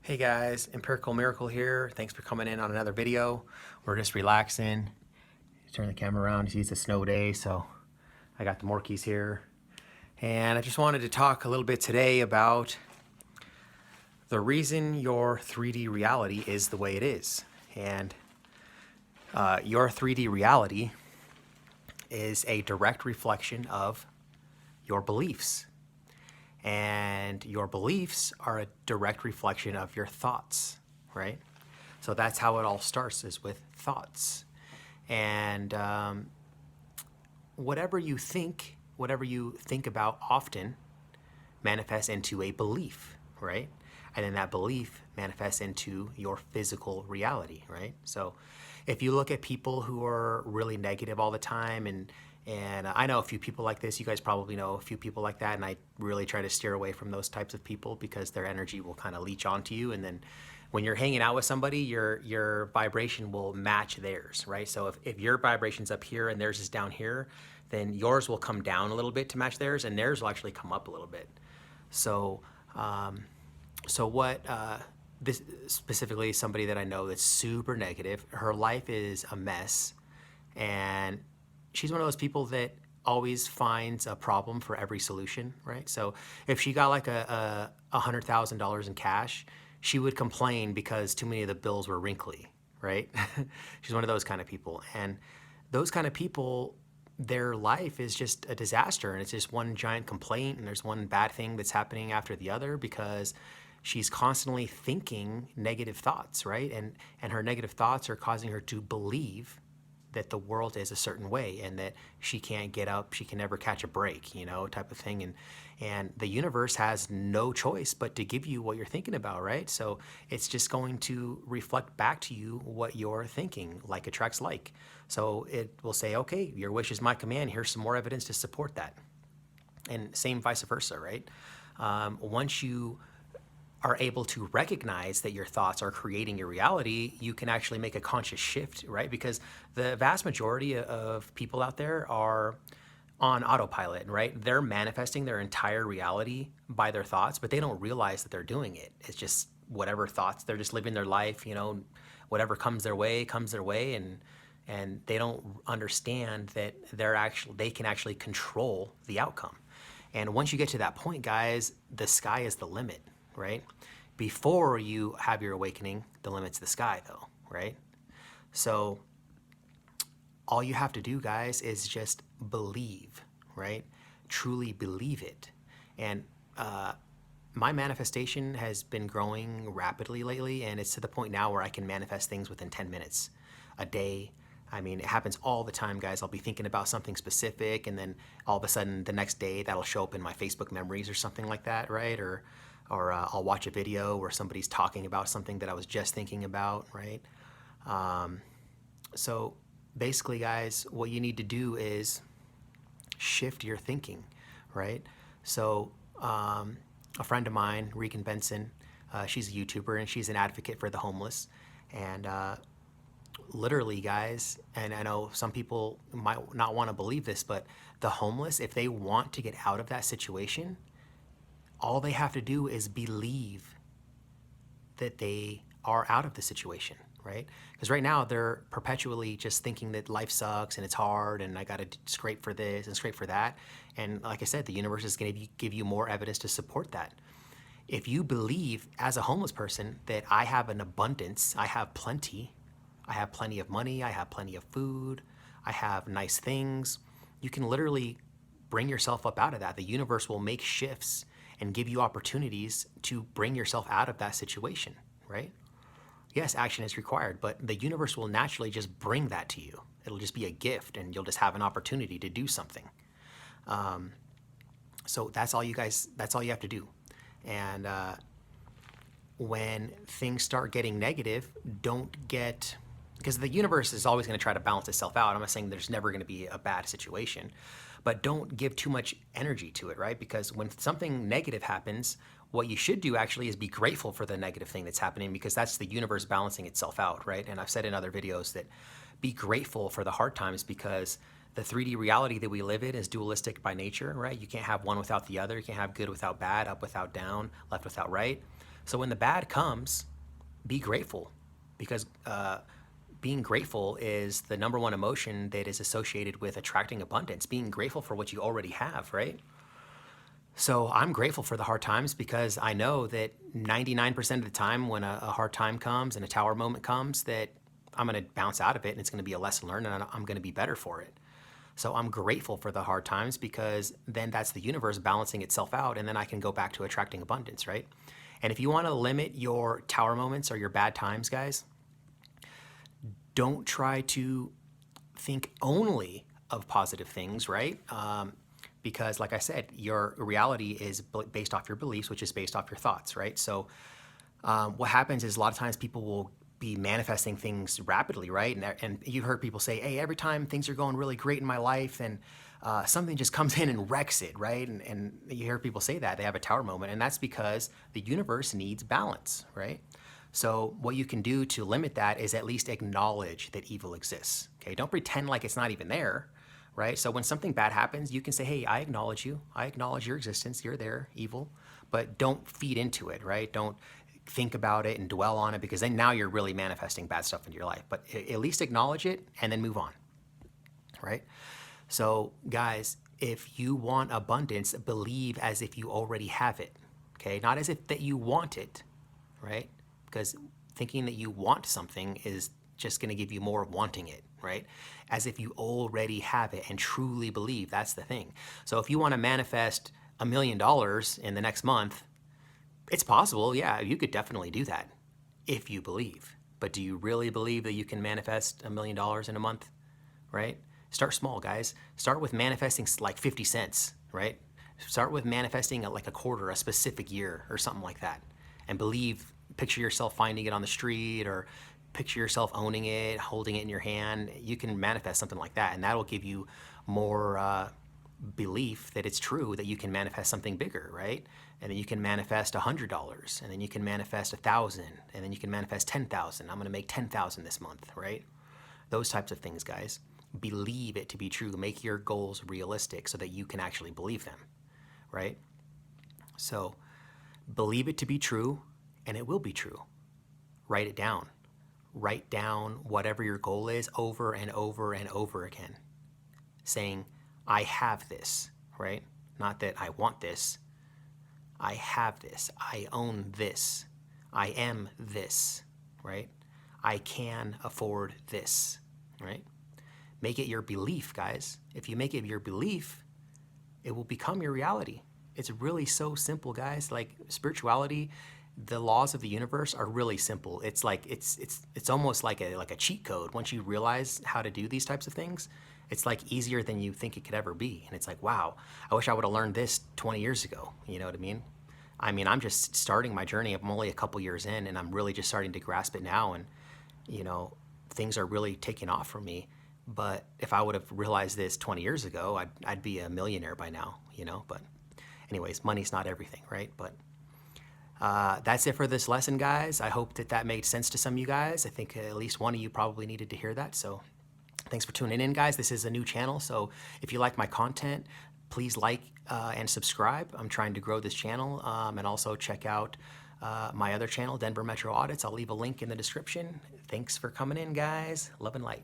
Hey guys, Empirical Miracle here. Thanks for coming in on another video. We're just relaxing. Turn the camera around. You see it's a snow day, so I got the Morkies here. And I just wanted to talk a little bit today about the reason your 3D reality is the way it is. And your 3D reality is a direct reflection of your beliefs. And your beliefs are a direct reflection of your thoughts, right? So that's how it all starts, is with thoughts. And whatever you think about often manifests into a belief, right? And then that belief manifests into your physical reality, right? So if you look at people who are really negative all the time, and I know a few people like this, you guys probably know a few people like that, and I really try to steer away from those types of people because their energy will kind of leech onto you, and then when you're hanging out with somebody, your vibration will match theirs, right? So if your vibration's up here and theirs is down here, then yours will come down a little bit to match theirs, and theirs will actually come up a little bit. So what this specifically, somebody that I know that's super negative, her life is a mess, and she's one of those people that always finds a problem for every solution, right? So if she got like a $100,000 in cash, she would complain because too many of the bills were wrinkly, right? She's one of those kind of people. And those kind of people, their life is just a disaster, and it's just one giant complaint, and there's one bad thing that's happening after the other because she's constantly thinking negative thoughts, right? And her negative thoughts are causing her to believe that the world is a certain way and that she can't get up, she can never catch a break, you know, type of thing. And the universe has no choice but to give you what you're thinking about, right? So it's just going to reflect back to you what you're thinking. Like attracts like. So it will say, okay, your wish is my command. Here's some more evidence to support that. And same vice versa, right? Once you are able to recognize that your thoughts are creating your reality, you can actually make a conscious shift, right? Because the vast majority of people out there are on autopilot, right? They're manifesting their entire reality by their thoughts, but they don't realize that they're doing it. It's just whatever thoughts, they're just living their life, you know, whatever comes their way, and they don't understand that they can actually control the outcome. And once you get to that point, guys, the sky is the limit, right? Before you have your awakening, the limit's the sky, though, right? So all you have to do, guys, is just believe, right? Truly believe it. And my manifestation has been growing rapidly lately, and it's to the point now where I can manifest things within 10 minutes, a day. I mean, it happens all the time, guys. I'll be thinking about something specific, and then all of a sudden the next day that'll show up in my Facebook memories or something like that, right? Or I'll watch a video where somebody's talking about something that I was just thinking about, right? So basically, guys, what you need to do is shift your thinking, right? So a friend of mine, Regan Benson, she's a YouTuber, and she's an advocate for the homeless. And literally, guys, and I know some people might not want to believe this, but the homeless, if they want to get out of that situation, all they have to do is believe that they are out of the situation, right? Because right now they're perpetually just thinking that life sucks and it's hard and I got to scrape for this and scrape for that. And like I said, the universe is going to give you more evidence to support that. If you believe as a homeless person that I have an abundance, I have plenty of money, I have plenty of food, I have nice things, you can literally bring yourself up out of that. The universe will make shifts and give you opportunities to bring yourself out of that situation, right? Yes, action is required, but the universe will naturally just bring that to you. It'll just be a gift, and you'll just have an opportunity to do something. So that's all you have to do. And when things start getting negative, because the universe is always going to try to balance itself out. I'm not saying there's never going to be a bad situation, but don't give too much energy to it, right? Because when something negative happens, what you should do actually is be grateful for the negative thing that's happening, because that's the universe balancing itself out, right? And I've said in other videos that be grateful for the hard times, because the 3D reality that we live in is dualistic by nature, right? You can't have one without the other. You can't have good without bad, up without down, left without right. So when the bad comes, be grateful, because being grateful is the number one emotion that is associated with attracting abundance. Being grateful for what you already have, right? So I'm grateful for the hard times because I know that 99% of the time when a hard time comes and a tower moment comes, that I'm going to bounce out of it and it's going to be a lesson learned and I'm going to be better for it. So I'm grateful for the hard times because then that's the universe balancing itself out and then I can go back to attracting abundance, right? And if you want to limit your tower moments or your bad times, guys, don't try to think only of positive things, right? Because like I said, your reality is based off your beliefs, which is based off your thoughts, right? So what happens is a lot of times people will be manifesting things rapidly, right? And you've heard people say, hey, every time things are going really great in my life and something just comes in and wrecks it, right? And you hear people say that, they have a tower moment, and that's because the universe needs balance, right? So what you can do to limit that is at least acknowledge that evil exists, okay? Don't pretend like it's not even there, right? So when something bad happens, you can say, hey, I acknowledge you. I acknowledge your existence. You're there, evil. But don't feed into it, right? Don't think about it and dwell on it because then now you're really manifesting bad stuff into your life. But at least acknowledge it and then move on, right? So guys, if you want abundance, believe as if you already have it, okay? Not as if that you want it, right? Because thinking that you want something is just going to give you more wanting it, right? As if you already have it and truly believe. That's the thing. So if you want to manifest $1 million in the next month, it's possible. Yeah, you could definitely do that if you believe. But do you really believe that you can manifest $1 million in a month, right? Start small, guys. Start with manifesting like 50 cents, right? Start with manifesting like a quarter, a specific year or something like that. And believe, picture yourself finding it on the street or picture yourself owning it, holding it in your hand. You can manifest something like that, and that'll give you more belief that it's true that you can manifest something bigger, right? And then you can manifest $100, and then you can manifest 1,000, and then you can manifest 10,000. I'm going to make 10,000 this month, right? Those types of things, guys. Believe it to be true. Make your goals realistic so that you can actually believe them, right? So believe it to be true, and it will be true. Write it down. Write down whatever your goal is over and over and over again, saying, I have this, right? Not that I want this. I have this. I own this. I am this, right? I can afford this, right? Make it your belief, guys. If you make it your belief, it will become your reality. It's really so simple, guys. Like spirituality, the laws of the universe are really simple. It's like it's almost like a cheat code. Once you realize how to do these types of things, it's like easier than you think it could ever be. And it's like, wow, I wish I would have learned this 20 years ago. You know what I mean? I'm just starting my journey. I'm only a couple years in, and I'm really just starting to grasp it now. And things are really taking off for me. But if I would have realized this 20 years ago, I'd be a millionaire by now. But anyways, money's not everything, right? But that's it for this lesson, guys. I hope that made sense to some of you guys. I think at least one of you probably needed to hear that. So thanks for tuning in, guys. This is a new channel, so if you like my content, please like and subscribe. I'm trying to grow this channel, and also check out my other channel, Denver Metro Audits. I'll leave a link in the description. Thanks for coming in, guys. Love and light.